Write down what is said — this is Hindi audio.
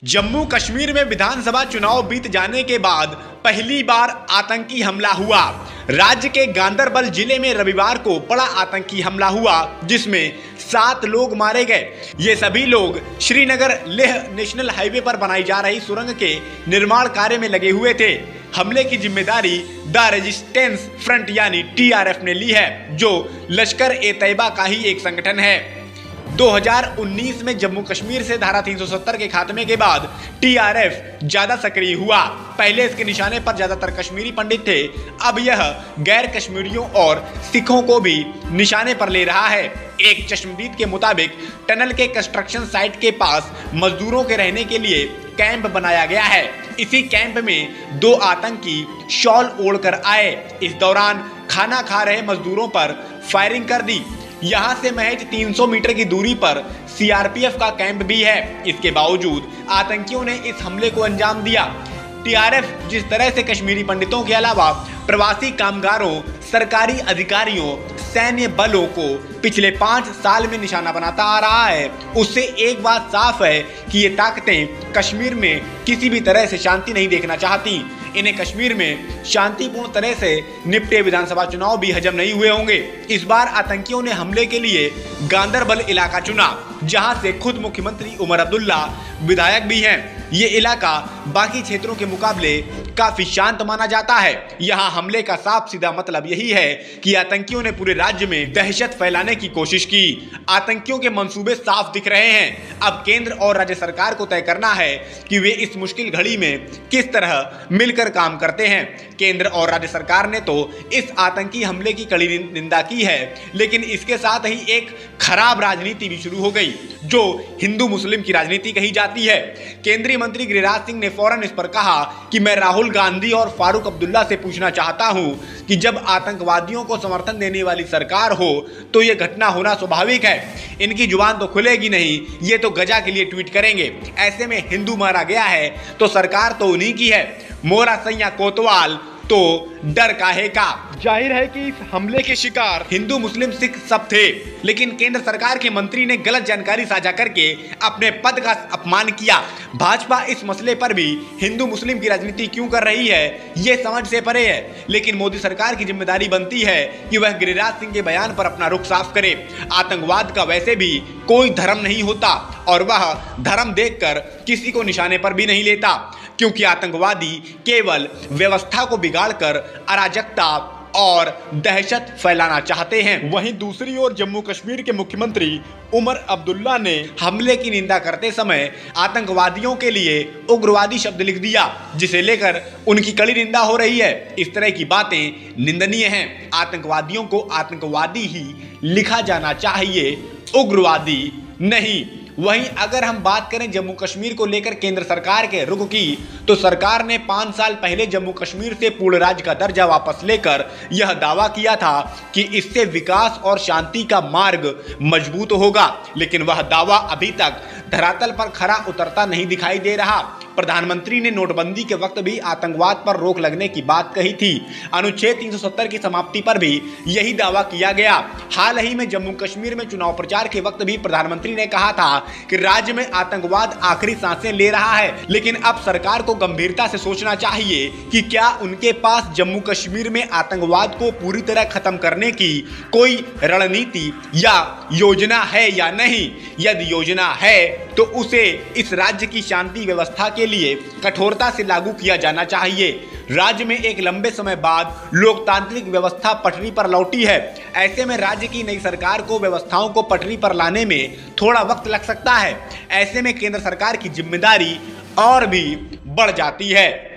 जम्मू कश्मीर में विधानसभा चुनाव बीत जाने के बाद पहली बार आतंकी हमला हुआ। राज्य के गांदरबल जिले में रविवार को बड़ा आतंकी हमला हुआ जिसमें 7 लोग मारे गए। ये सभी लोग श्रीनगर लेह नेशनल हाईवे पर बनाई जा रही सुरंग के निर्माण कार्य में लगे हुए थे। हमले की जिम्मेदारी द रेजिस्टेंस फ्रंट यानी TRF ने ली है, जो लश्कर ए तैयबा का ही एक संगठन है। 2019 में जम्मू कश्मीर से धारा 370 के खात्मे के बाद TRF ज्यादा सक्रिय हुआ। पहले इसके निशाने पर ज्यादातर कश्मीरी पंडित थे, अब यह गैर कश्मीरियों और सिखों को भी निशाने पर ले रहा है। एक चश्मदीद के मुताबिक टनल के कंस्ट्रक्शन साइट के पास मजदूरों के रहने के लिए कैंप बनाया गया है। इसी कैंप में 2 आतंकी शॉल ओढ़कर आए। इस दौरान खाना खा रहे मजदूरों पर फायरिंग कर दी। यहाँ से महज 300 मीटर की दूरी पर CRPF का कैंप भी है। इसके बावजूद आतंकियों ने इस हमले को अंजाम दिया। TRF जिस तरह से कश्मीरी पंडितों के अलावा प्रवासी कामगारों, सरकारी अधिकारियों, सैन्य बलों को पिछले 5 साल में निशाना बनाता आ रहा है, उससे एक बात साफ है कि ये ताकतें कश्मीर में किसी भी तरह से शांति नहीं देखना चाहती। इन्हें कश्मीर में शांतिपूर्ण तरह से निपटे विधानसभा चुनाव भी हजम नहीं हुए होंगे। इस बार आतंकियों ने हमले के लिए गांदरबल इलाका चुना, जहां से खुद मुख्यमंत्री उमर अब्दुल्ला विधायक भी हैं। ये इलाका बाकी क्षेत्रों के मुकाबले काफी शांत माना जाता है। यहाँ हमले का साफ सीधा मतलब यही है कि आतंकियों ने पूरे राज्य में दहशत फैलाने की कोशिश की। आतंकियों के मंसूबे साफ दिख रहे हैं। अब केंद्र और राज्य सरकार को तय करना है कि वे इस मुश्किल घड़ी में किस तरह मिलकर काम करते हैं। केंद्र और राज्य सरकार ने तो इस आतंकी हमले की कड़ी निंदा की है, लेकिन इसके साथ ही एक खराब राजनीति भी शुरू हो गई, जो हिंदू मुस्लिम की राजनीति कही जाती है। केंद्रीय मंत्री गिरिराज सिंह ने फौरन इस पर कहा कि मैं राहुल गांधी और फारूक अब्दुल्ला से पूछना चाहता हूं कि जब आतंकवादियों को समर्थन देने वाली सरकार हो तो यह घटना होना स्वाभाविक है। इनकी जुबान तो खुलेगी नहीं, ये तो गजा के लिए ट्वीट करेंगे। ऐसे में हिंदू मारा गया है तो सरकार तो उन्हीं की है, मोरा सैया कोतवाल तो डर काहे का। जाहिर है कि इस हमले के शिकार हिंदू मुस्लिम सिख सब थे, लेकिन केंद्र सरकार के मंत्री ने गलत जानकारी साझा करके अपने पद का अपमान किया। भाजपा इस मसले पर भी हिंदू मुस्लिम की राजनीति क्यों कर रही है, ये समझ से परे है, लेकिन मोदी सरकार की जिम्मेदारी बनती है कि वह गिरिराज सिंह के बयान पर अपना रुख साफ करे। आतंकवाद का वैसे भी कोई धर्म नहीं होता और वह धर्म देखकर किसी को निशाने पर भी नहीं लेता, क्योंकि आतंकवादी केवल व्यवस्था को बिगाड़कर अराजकता और दहशत फैलाना चाहते हैं। वहीं दूसरी ओर जम्मू कश्मीर के मुख्यमंत्री उमर अब्दुल्ला ने हमले की निंदा करते समय आतंकवादियों के लिए उग्रवादी शब्द लिख दिया, जिसे लेकर उनकी कड़ी निंदा हो रही है। इस तरह की बातें निंदनीय हैं। आतंकवादियों को आतंकवादी ही लिखा जाना चाहिए, उग्रवादी नहीं। वहीं अगर हम बात करें जम्मू कश्मीर को लेकर केंद्र सरकार के रुख की, तो सरकार ने 5 साल पहले जम्मू कश्मीर से पूर्ण राज्य का दर्जा वापस लेकर यह दावा किया था कि इससे विकास और शांति का मार्ग मजबूत होगा, लेकिन वह दावा अभी तक धरातल पर खरा उतरता नहीं दिखाई दे रहा। प्रधानमंत्री ने नोटबंदी के वक्त भी आतंकवाद पर रोक लगने की बात कही थी। अनुच्छेद 370 की समाप्ति पर भी यही दावा किया गया। हाल ही में जम्मू कश्मीर में चुनाव प्रचार के वक्त भी प्रधानमंत्री ने कहा था कि राज्य में आतंकवाद आखिरी सांसें ले रहा है, लेकिन अब सरकार को गंभीरता से सोचना चाहिए कि क्या उनके पास जम्मू कश्मीर में आतंकवाद को पूरी तरह खत्म करने की कोई रणनीति या योजना है या नहीं। यदि योजना है तो उसे इस राज्य की शांति व्यवस्था के लिए कठोरता से लागू किया जाना चाहिए। राज्य में एक लंबे समय बाद लोकतांत्रिक व्यवस्था पटरी पर लौटी है। ऐसे में राज्य की नई सरकार को व्यवस्थाओं को पटरी पर लाने में थोड़ा वक्त लग सकता है। ऐसे में केंद्र सरकार की जिम्मेदारी और भी बढ़ जाती है।